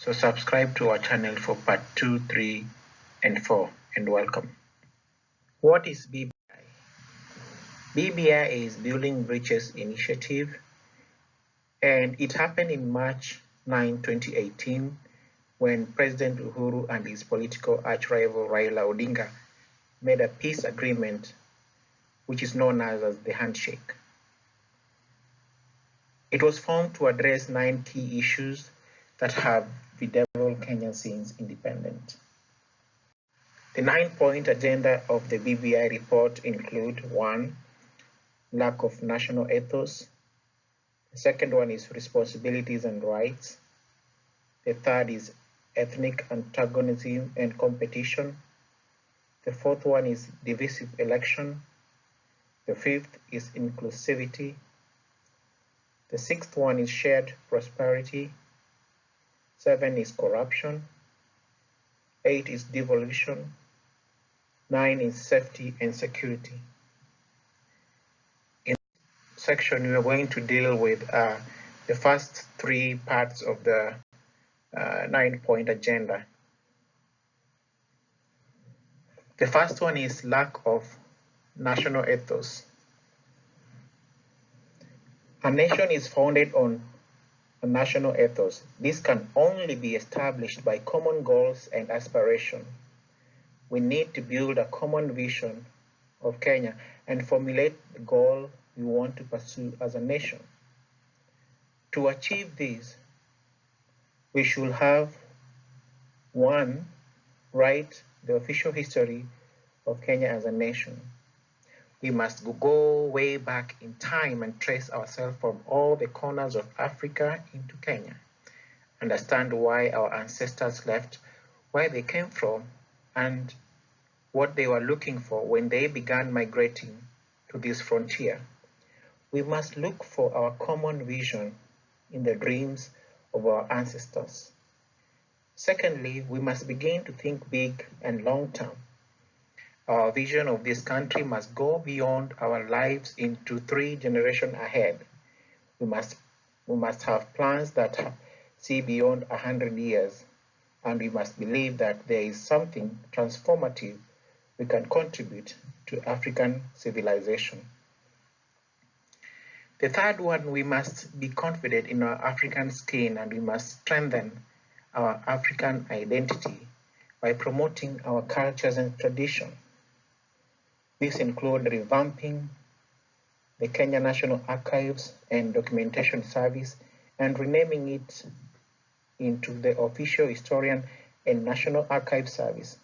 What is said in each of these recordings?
So subscribe to our channel for part 2, 3, and 4, and welcome. What is BBI? BBI is Building Bridges Initiative, and it happened in March 9, 2018, when President Uhuru and his political arch-rival Raila Odinga made a peace agreement, which is known as the handshake. It was formed to address 9 key issues that have bedeviled Kenya since independence. The 9-point agenda of the BBI report include 1. Lack of national ethos. The second one is responsibilities and rights. The third is ethnic antagonism and competition. The fourth one is divisive election. The fifth is inclusivity. The sixth one is shared prosperity. 7 is corruption. 8 is devolution. 9 is safety and security. In this section, we are going to deal with the first 3 parts of the 9-point agenda. The first one is lack of national ethos. A nation is founded on a national ethos. This can only be established by common goals and aspiration. We need to build a common vision of Kenya and formulate the goal we want to pursue as a nation. To achieve this, we should have 1. Write the official history of Kenya as a nation. We must go way back in time and trace ourselves from all the corners of Africa into Kenya. Understand why our ancestors left, where they came from, and what they were looking for when they began migrating to this frontier. We must look for our common vision in the dreams of our ancestors. Secondly, we must begin to think big and long term. Our vision of this country must go beyond our lives into 3 generations ahead. We must have plans that see beyond 100 years, and we must believe that there is something transformative we can contribute to African civilization. The third one, we must be confident in our African skin, and we must strengthen our African identity by promoting our cultures and traditions. This includes revamping the Kenya National Archives and Documentation Service and renaming it into the Official Historian and National Archive Service.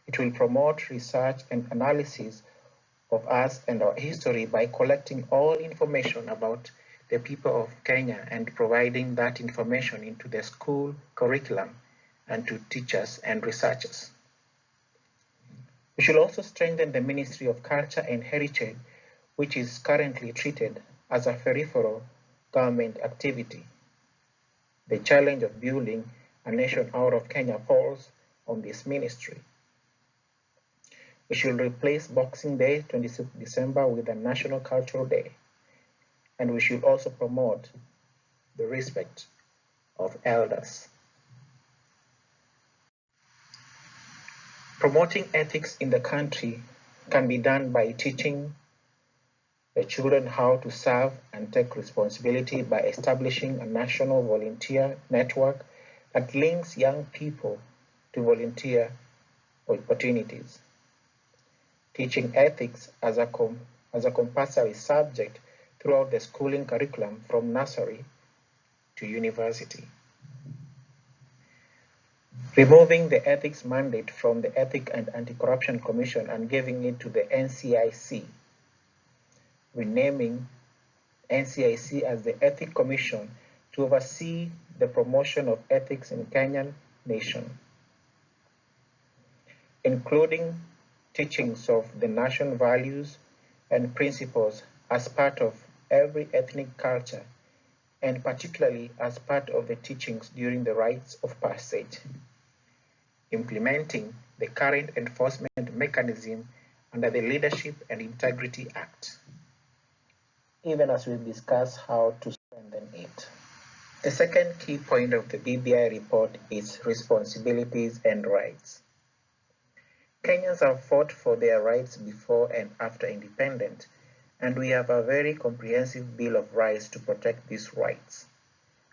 It will promote research and analysis of us and our history by collecting all information about the people of Kenya and providing that information into the school curriculum and to teachers and researchers. We should also strengthen the Ministry of Culture and Heritage, which is currently treated as a peripheral government activity. The challenge of building a nation out of Kenya falls on this ministry. We should replace Boxing Day, 26th December, with a National Cultural Day. And we should also promote the respect of elders. Promoting ethics in the country can be done by teaching the children how to serve and take responsibility by establishing a national volunteer network that links young people to volunteer opportunities. Teaching ethics as a compulsory subject throughout the schooling curriculum from nursery to university. Removing the ethics mandate from the Ethics and Anti-Corruption Commission and giving it to the NCIC. Renaming NCIC as the Ethics Commission to oversee the promotion of ethics in Kenyan nation. Including teachings of the national values and principles as part of every ethnic culture, and particularly as part of the teachings during the rites of passage. Implementing the current enforcement mechanism under the Leadership and Integrity Act, even as we discuss how to strengthen it. The second key point of the BBI report is responsibilities and rights. Kenyans have fought for their rights before and after independence, and we have a very comprehensive Bill of Rights to protect these rights.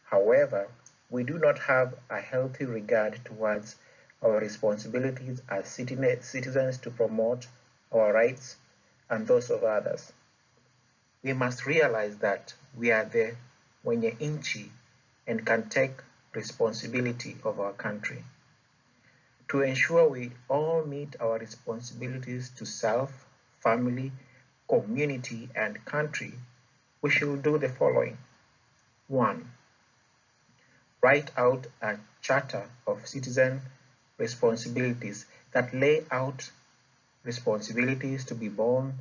However, we do not have a healthy regard towards our responsibilities as citizens to promote our rights and those of others. We must realize that we are the wenye nchi and can take responsibility of our country. To ensure we all meet our responsibilities to self, family, community, and country, we should do the following. 1. Write out a charter of citizen responsibilities that lay out responsibilities to be borne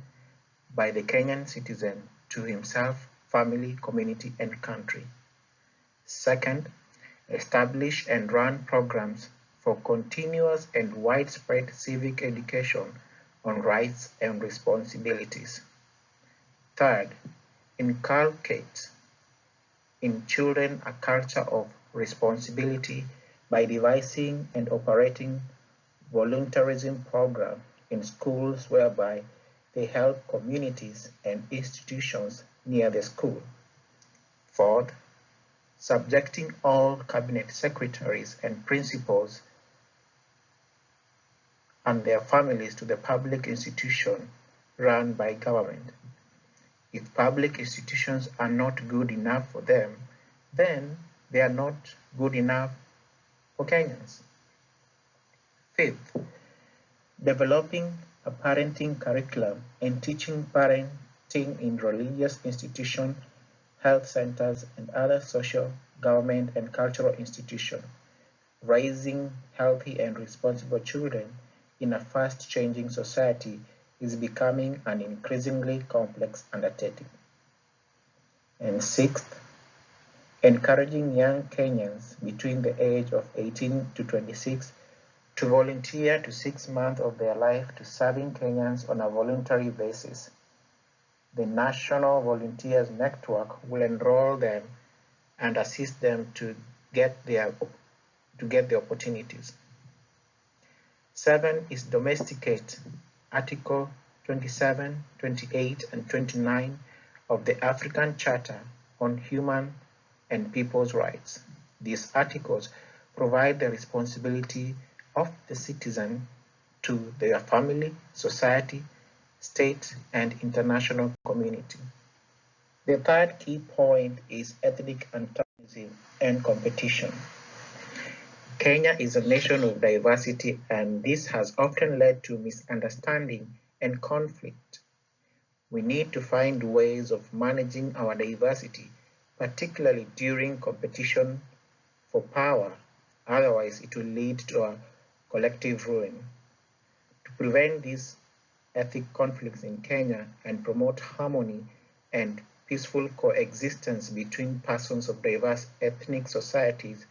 by the Kenyan citizen to himself, family, community, and country. Second, establish and run programs for continuous and widespread civic education on rights and responsibilities. Third, inculcate in children a culture of responsibility by devising and operating volunteerism programs in schools whereby they help communities and institutions near the school. Fourth, subjecting all cabinet secretaries and principals and their families to the public institution run by government. If public institutions are not good enough for them, then they are not good enough for Kenyans. Fifth, developing a parenting curriculum and teaching parenting in religious institutions, health centers, and other social, government, and cultural institutions. Raising healthy and responsible children in a fast-changing society is becoming an increasingly complex undertaking. And sixth, encouraging young Kenyans between the age of 18 to 26 to volunteer to 6 months of their life to serving Kenyans on a voluntary basis. The National Volunteers Network will enroll them and assist them to get the opportunities. 7 is domesticate Article 27, 28, and 29 of the African Charter on Human and People's Rights. These articles provide the responsibility of the citizen to their family, society, state, and international community. The third key point is ethnic antagonism and competition. Kenya is a nation of diversity, and this has often led to misunderstanding and conflict. We need to find ways of managing our diversity, particularly during competition for power, otherwise it will lead to a collective ruin. To prevent these ethnic conflicts in Kenya and promote harmony and peaceful coexistence between persons of diverse ethnic societies,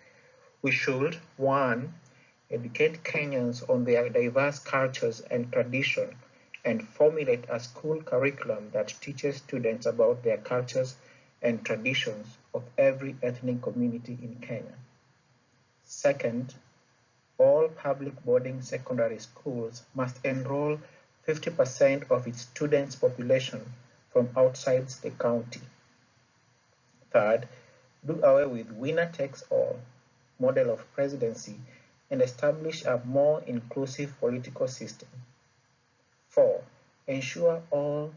we should, 1, educate Kenyans on their diverse cultures and traditions and formulate a school curriculum that teaches students about their cultures and traditions of every ethnic community in Kenya. Second, all public boarding secondary schools must enroll 50% of its students' population from outside the county. Third, do away with winner-takes-all model of presidency and establish a more inclusive political system. 4, ensure all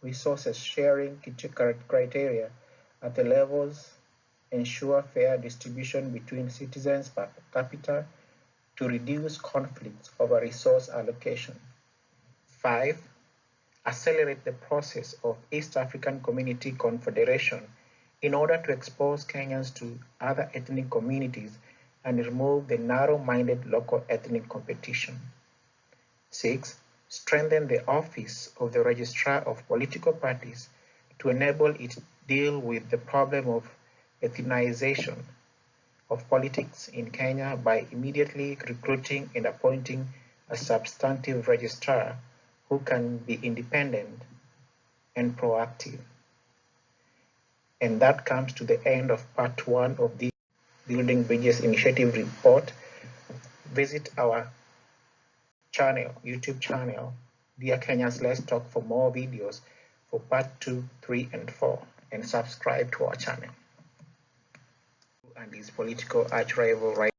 resources sharing criteria at the levels ensure fair distribution between citizens per capita to reduce conflicts over resource allocation. 5, accelerate the process of East African Community Confederation in order to expose Kenyans to other ethnic communities and remove the narrow-minded local ethnic competition. 6, strengthen the office of the Registrar of Political Parties to enable it to deal with the problem of ethnization of politics in Kenya by immediately recruiting and appointing a substantive registrar who can be independent and proactive. And that comes to the end of part 1 of the Building Bridges Initiative report. Visit our channel, YouTube channel, Dear Kenyans, Let's Talk, for more videos for part 2, 3, and 4, and subscribe to our channel. And his political arch rival right